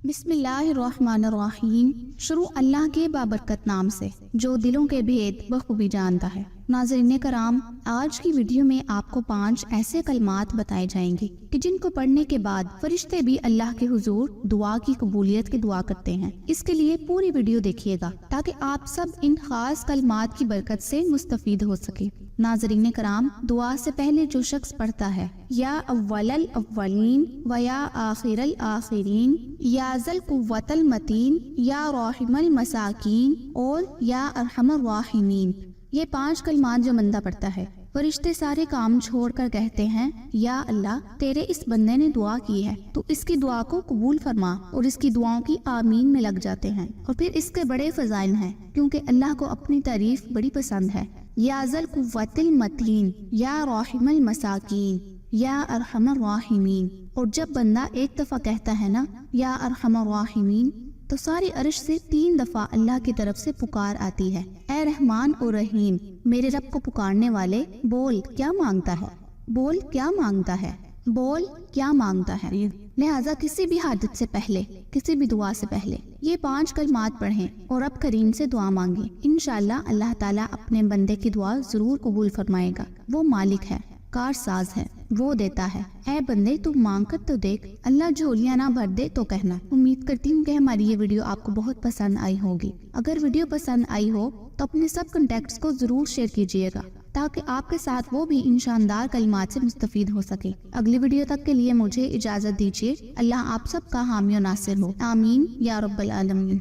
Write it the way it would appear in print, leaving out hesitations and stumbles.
بسم اللہ الرحمن الرحیم۔ شروع اللہ کے بابرکت نام سے جو دلوں کے بھید بخوبی جانتا ہے۔ ناظرین کرام، آج کی ویڈیو میں آپ کو 5 ایسے کلمات بتائے جائیں گے کہ جن کو پڑھنے کے بعد فرشتے بھی اللہ کے حضور دعا کی قبولیت کی دعا کرتے ہیں۔ اس کے لیے پوری ویڈیو دیکھیے گا تاکہ آپ سب ان خاص کلمات کی برکت سے مستفید ہو سکے۔ ناظرین کرام، دعا سے پہلے جو شخص پڑھتا ہے یا اول الاولین و یا آخر الاخرین یا ذل قوت المتین یا راحم المساکین اور یا ارحم الراحمین، یہ 5 کلمات جو بندہ پڑھتا ہے، فرشتے سارے کام چھوڑ کر کہتے ہیں یا اللہ، تیرے اس بندے نے دعا کی ہے تو اس کی دعا کو قبول فرما، اور اس کی دعاؤں کی آمین میں لگ جاتے ہیں۔ اور پھر اس کے بڑے فضائل ہیں کیونکہ اللہ کو اپنی تعریف بڑی پسند ہے۔ یا ذل قوت المتین یا راحم المساکین یا ارحم الراحمین، اور جب بندہ ایک دفعہ کہتا ہے نا یا ارحم الراحمین تو ساری عرش سے 3 دفعہ اللہ کی طرف سے پکار آتی ہے، اے رحمان اور رحیم، میرے رب کو پکارنے والے، بول کیا مانگتا ہے، بول کیا مانگتا ہے، بول کیا مانگتا ہے۔ لہٰذا کسی بھی حاجت سے پہلے، کسی بھی دعا سے پہلے یہ 5 کلمات پڑھیں اور رب کریم سے دعا مانگیں۔ انشاءاللہ اللہ تعالیٰ اپنے بندے کی دعا ضرور قبول فرمائے گا۔ وہ مالک ہے، کار ساز ہے، وہ دیتا ہے۔ اے بندے، تو مانگ کر تو دیکھ، اللہ جھولیاں نہ بھر دے تو کہنا۔ امید کرتی ہوں کہ ہماری یہ ویڈیو آپ کو بہت پسند آئی ہوگی۔ اگر ویڈیو پسند آئی ہو تو اپنے سب کنٹیکٹس کو ضرور شیئر کیجیے گا تاکہ آپ کے ساتھ وہ بھی ان شاندار کلمات سے مستفید ہو سکے۔ اگلی ویڈیو تک کے لیے مجھے اجازت دیجیے۔ اللہ آپ سب کا حامی و ناصر ہو، آمین یا رب العالمین۔